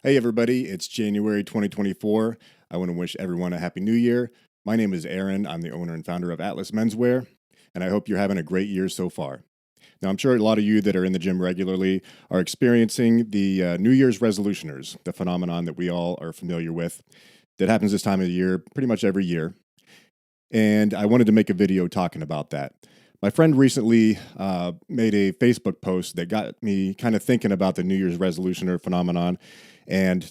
Hey, everybody, it's January 2024. I want to wish everyone a happy new year. My name is Aaron. I'm the owner and founder of Atlas Menswear, and I hope you're having a great year so far. Now, I'm sure a lot of you that are in the gym regularly are experiencing the New Year's resolutioners, the phenomenon that we all are familiar with that happens this time of the year pretty much every year. And I wanted to make a video talking about that. My friend recently made a Facebook post that got me kind of thinking about the New Year's resolutioner phenomenon and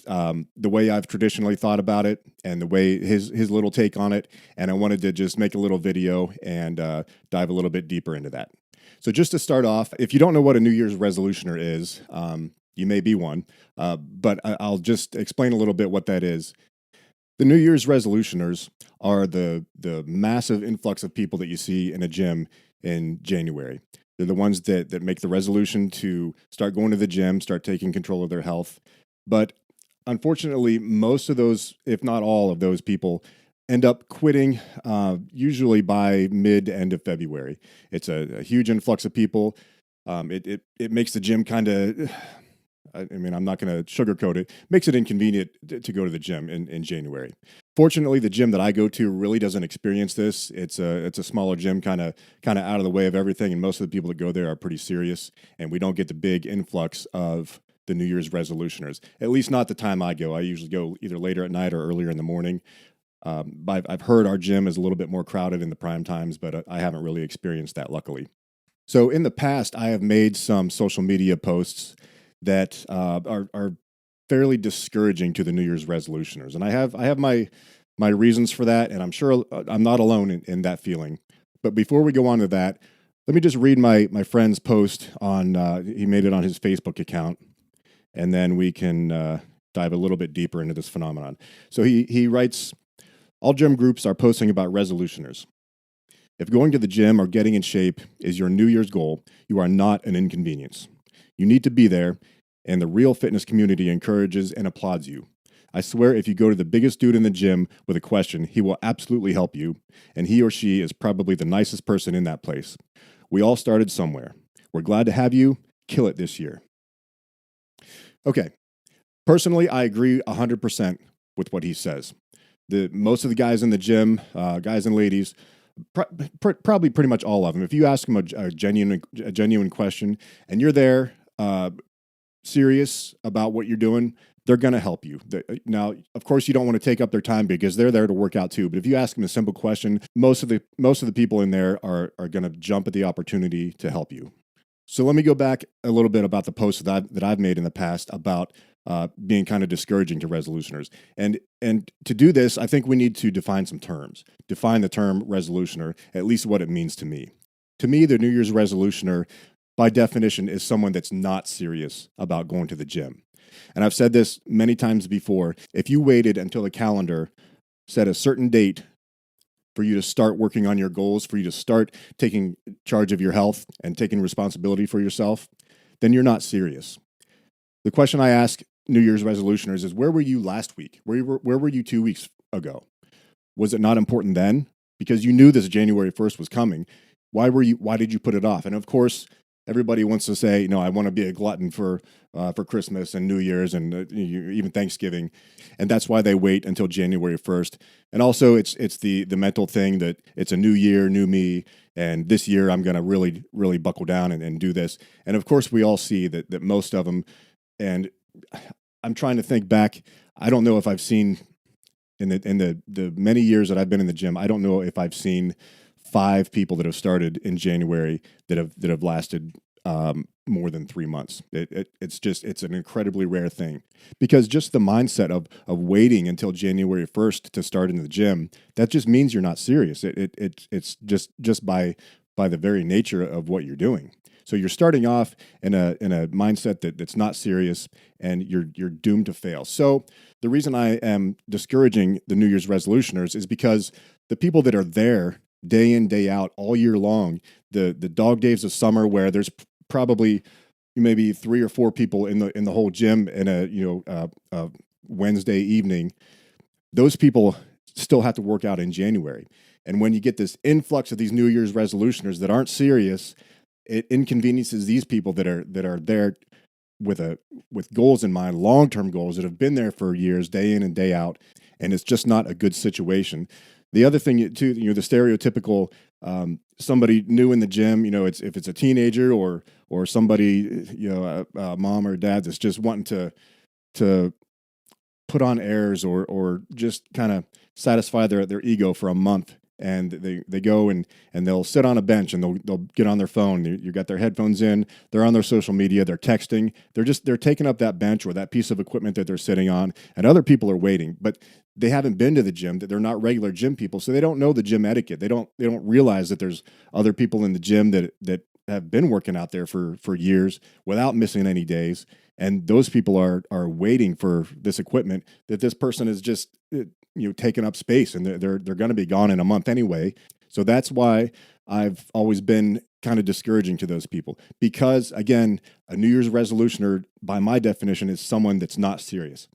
the way I've traditionally thought about it and the way his little take on it. And I wanted to just make a little video and dive a little bit deeper into that. So just to start off, if you don't know what a New Year's resolutioner is, you may be one, but I'll just explain a little bit what that is. The New Year's resolutioners are the massive influx of people that you see in a gym in January. They're the ones that make the resolution to start going to the gym, start taking control of their health. But unfortunately, most of those, if not all of those people, end up quitting usually by mid to end of February. It's a huge influx of people. It makes the gym kind of, I mean, I'm not going to sugarcoat it, makes it inconvenient to go to the gym in January. Fortunately, the gym that I go to really doesn't experience this. It's a smaller gym, kind of out of the way of everything, and most of the people that go there are pretty serious, and we don't get the big influx of the New Year's resolutioners. At least not the time I go. I usually go either later at night or earlier in the morning. I've heard our gym is a little bit more crowded in the prime times, but I haven't really experienced that, luckily. So in the past, I have made some social media posts that are fairly discouraging to the New Year's resolutioners, and I have my reasons for that, and I'm sure I'm not alone in that feeling. But before we go on to that, let me just read my friend's post on. He made it on his Facebook account, and then we can dive a little bit deeper into this phenomenon. So he writes, all gym groups are posting about resolutioners. If going to the gym or getting in shape is your New Year's goal, you are not an inconvenience. You need to be there, and the real fitness community encourages and applauds you. I swear if you go to the biggest dude in the gym with a question, he will absolutely help you, and he or she is probably the nicest person in that place. We all started somewhere. We're glad to have you. Kill it this year. Okay, personally, I agree 100% with what he says. Most of the guys in the gym, guys and ladies, probably pretty much all of them. If you ask them a genuine question, and you're there, serious about what you're doing, they're going to help you. Now, of course, you don't want to take up their time because they're there to work out too. But if you ask them a simple question, most of the people in there are going to jump at the opportunity to help you. So let me go back a little bit about the posts that I've made in the past about being kind of discouraging to resolutioners. And to do this, I think we need to define some terms. Define the term resolutioner, at least what it means to me. To me, the New Year's resolutioner, by definition, is someone that's not serious about going to the gym. And I've said this many times before. If you waited until the calendar set a certain date for you to start working on your goals, for you to start taking charge of your health and taking responsibility for yourself, then you're not serious. The question I ask New Year's resolutioners is, where were you last week? Where were you 2 weeks ago? Was it not important then? Because you knew this January 1st was coming. Why did you put it off? And of course, everybody wants to say, I want to be a glutton for Christmas and New Year's and even Thanksgiving, and that's why they wait until January 1st. And also, it's the mental thing that it's a new year, new me, and this year I'm going to really buckle down and do this. And of course, we all see that most of them. And I'm trying to think back. I don't know if I've seen in the many years that I've been in the gym. I don't know if I've seen 5 people that have started in January that have lasted more than 3 months. It's an incredibly rare thing, because just the mindset of waiting until January 1st to start in the gym, that just means you're not serious. It's just by the very nature of what you're doing. So you're starting off in a mindset that's not serious, and you're doomed to fail. So the reason I am discouraging the New Year's resolutioners is because the people that are there day in, day out, all year long, the dog days of summer where there's probably maybe 3 or 4 people in the whole gym in a Wednesday evening, those people still have to work out in January. And when you get this influx of these New Year's resolutioners that aren't serious, it inconveniences these people that are there with goals in mind, long-term goals that have been there for years, day in and day out, and it's just not a good situation. The other thing too, the stereotypical somebody new in the gym, it's if it's a teenager or somebody, a mom or dad that's just wanting to put on airs or just kind of satisfy their ego for a month. And they go and they'll sit on a bench and they'll get on their phone. You got their headphones in. They're on their social media. They're texting. They're taking up that bench or that piece of equipment that they're sitting on. And other people are waiting, but they haven't been to the gym. That they're not regular gym people, so they don't know the gym etiquette. They don't realize that there's other people in the gym that have been working out there for years without missing any days. And those people are waiting for this equipment that this person is just taking up space, and they're going to be gone in a month anyway. So that's why I've always been kind of discouraging to those people, because again, a New Year's resolutioner, by my definition, is someone that's not serious.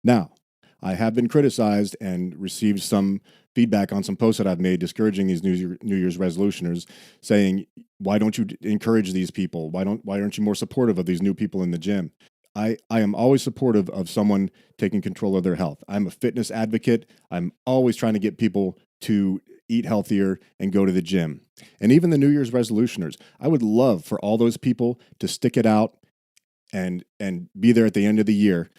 Now, I have been criticized and received some feedback on some posts that I've made discouraging these New Year's resolutioners, saying, "Why don't you encourage these people? Why aren't you more supportive of these new people in the gym?" I am always supportive of someone taking control of their health. I'm a fitness advocate. I'm always trying to get people to eat healthier and go to the gym. And even the New Year's resolutioners, I would love for all those people to stick it out and be there at the end of the year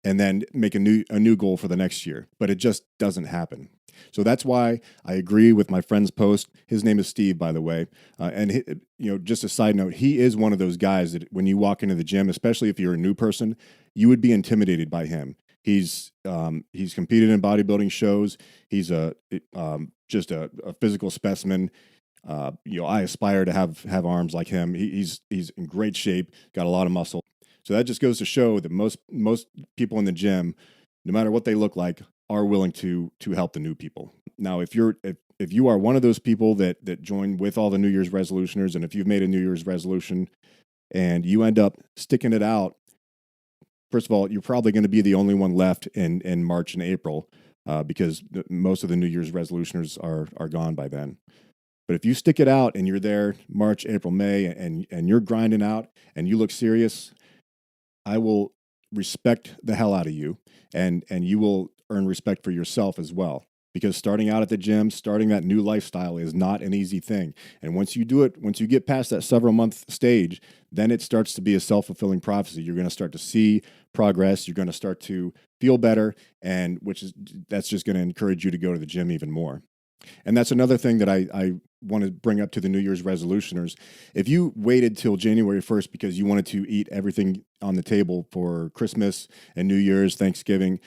and then make a new goal for the next year. But it just doesn't happen. So that's why I agree with my friend's post. His name is Steve, by the way. Just a side note, he is one of those guys that when you walk into the gym, especially if you're a new person, you would be intimidated by him. He's competed in bodybuilding shows. He's just a physical specimen. I aspire to have arms like him. He's in great shape, got a lot of muscle. So that just goes to show that most people in the gym, no matter what they look like, are willing to help the new people. Now, if you are one of those people that join with all the New Year's resolutioners, and if you've made a New Year's resolution and you end up sticking it out, first of all, you're probably going to be the only one left in March and April because most of the New Year's resolutioners are gone by then. But if you stick it out and you're there March, April, May, and you're grinding out and you look serious, I will respect the hell out of you, and you will earn respect for yourself as well. Because starting out at the gym, starting that new lifestyle is not an easy thing. And once you do it, once you get past that several month stage, then it starts to be a self-fulfilling prophecy. You're going to start to see progress. You're going to start to feel better, and that's just going to encourage you to go to the gym even more. And that's another thing that I want to bring up to the New Year's resolutioners. If you waited till January 1st because you wanted to eat everything on the table for Christmas and New Year's, Thanksgiving,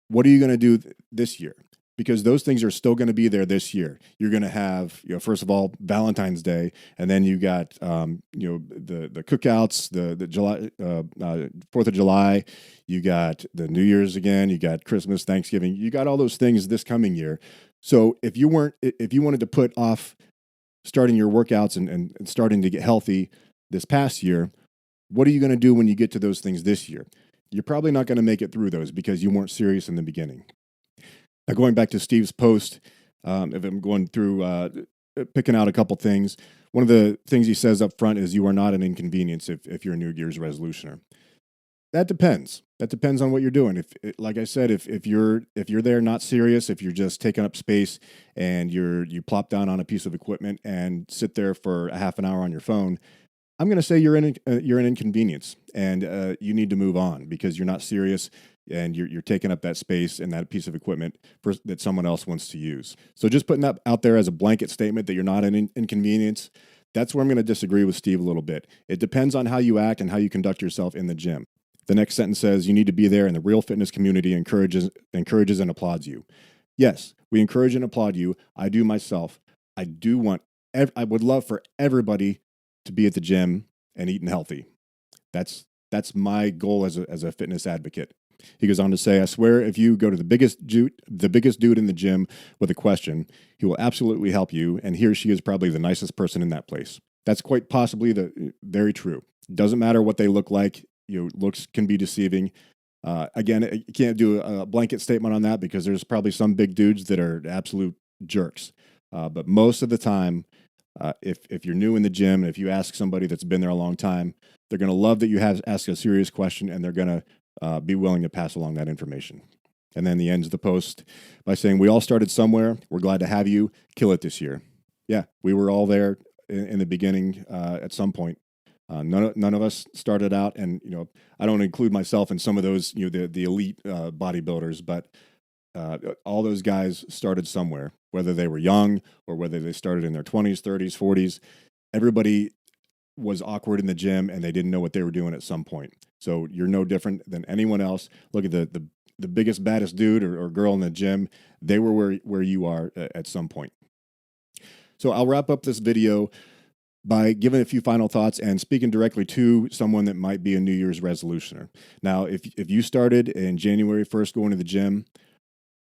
what are you going to do this year? Because those things are still going to be there this year. You're going to have, first of all, Valentine's Day, and then you got, the cookouts, the July 4th of July. You got the New Year's again. You got Christmas, Thanksgiving. You got all those things this coming year. So if you wanted to put off starting your workouts and starting to get healthy this past year, what are you going to do when you get to those things this year? You're probably not going to make it through those because you weren't serious in the beginning. Now, going back to Steve's post, if I'm going through picking out a couple things, one of the things he says up front is you are not an inconvenience if you're a New Year's resolutioner. That depends. That depends on what you're doing. Like I said, if you're there not serious, if you're just taking up space and you plop down on a piece of equipment and sit there for a half an hour on your phone, I'm going to say you're an inconvenience, and you need to move on because you're not serious and you're taking up that space and that piece of equipment that someone else wants to use. So just putting that out there as a blanket statement that you're not an inconvenience, that's where I'm going to disagree with Steve a little bit. It depends on how you act and how you conduct yourself in the gym. The next sentence says you need to be there, and the real fitness community encourages and applauds you. Yes, we encourage and applaud you. I do myself. I would love for everybody to be at the gym and eating healthy. That's my goal as a fitness advocate. He goes on to say, I swear if you go to the biggest dude in the gym with a question, he will absolutely help you, and he or she is probably the nicest person in that place. That's quite possibly very true. Doesn't matter what they look like. Looks can be deceiving. Again, you can't do a blanket statement on that because there's probably some big dudes that are absolute jerks. But most of the time, If you're new in the gym, and if you ask somebody that's been there a long time, they're going to love that you have ask a serious question, and they're going to be willing to pass along that information. And then he ends the post by saying, "We all started somewhere. We're glad to have you. Kill it this year." Yeah, we were all there in the beginning at some point. None of us started out, and I don't include myself in some of those, the elite bodybuilders, but all those guys started somewhere, whether they were young or whether they started in their 20s, 30s, 40s. Everybody was awkward in the gym, and they didn't know what they were doing at some point. So you're no different than anyone else. Look at the biggest, baddest dude or girl in the gym. They were where you are at some point. So I'll wrap up this video by giving a few final thoughts and speaking directly to someone that might be a New Year's resolutioner. Now, if you started in January 1st going to the gym,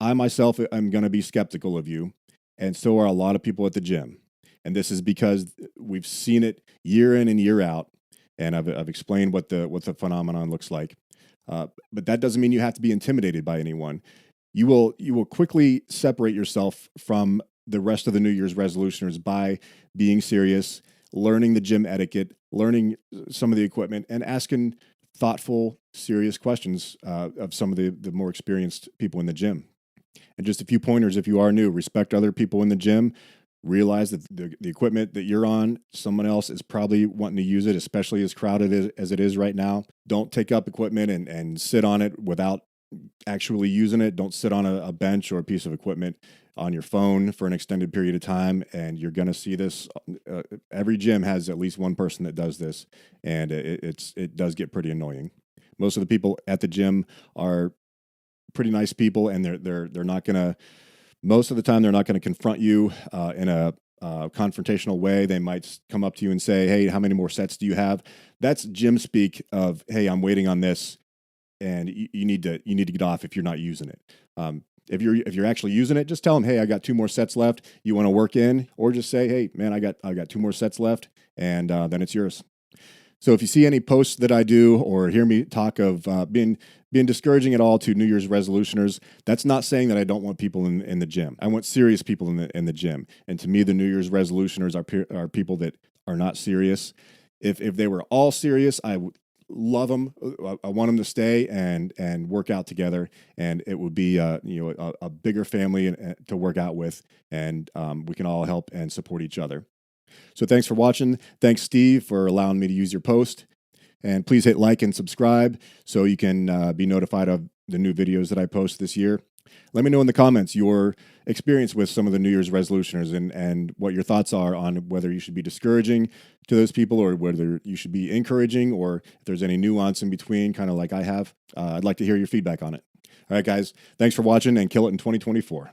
I myself am going to be skeptical of you, and so are a lot of people at the gym. And this is because we've seen it year in and year out, and I've explained what the phenomenon looks like. But that doesn't mean you have to be intimidated by anyone. You will quickly separate yourself from the rest of the New Year's resolutioners by being serious, learning the gym etiquette, learning some of the equipment, and asking thoughtful, serious questions of some of the more experienced people in the gym. And just a few pointers if you are new: respect other people in the gym. Realize that the equipment that you're on, someone else is probably wanting to use it, especially as crowded as it is right now. Don't take up equipment and sit on it without actually using it. Don't sit on a bench or a piece of equipment on your phone for an extended period of time. And you're going to see this. Every gym has at least one person that does this, and it does get pretty annoying. Most of the people at the gym are pretty nice people, and they're not going to. Most of the time, they're not going to confront you in a confrontational way. They might come up to you and say, "Hey, how many more sets do you have?" That's gym speak of, "Hey, I'm waiting on this, and you need to get off if you're not using it." If you're actually using it, just tell them, "Hey, I got 2 more sets left. You want to work in?" Or just say, "Hey, man, I got 2 more sets left," and then it's yours. So if you see any posts that I do or hear me talk of being discouraging at all to New Year's resolutioners, that's not saying that I don't want people in the gym. I want serious people in the gym. And to me, the New Year's resolutioners are people that are not serious. If they were all serious, I would love them. I want them to stay and work out together, and it would be a bigger family to work out with, and we can all help and support each other. So thanks for watching. Thanks, Steve, for allowing me to use your post. And please hit like and subscribe so you can be notified of the new videos that I post this year. Let me know in the comments your experience with some of the New Year's resolutioners and what your thoughts are on whether you should be discouraging to those people or whether you should be encouraging, or if there's any nuance in between, kind of like I have. I'd like to hear your feedback on it. All right, guys, thanks for watching, and kill it in 2024.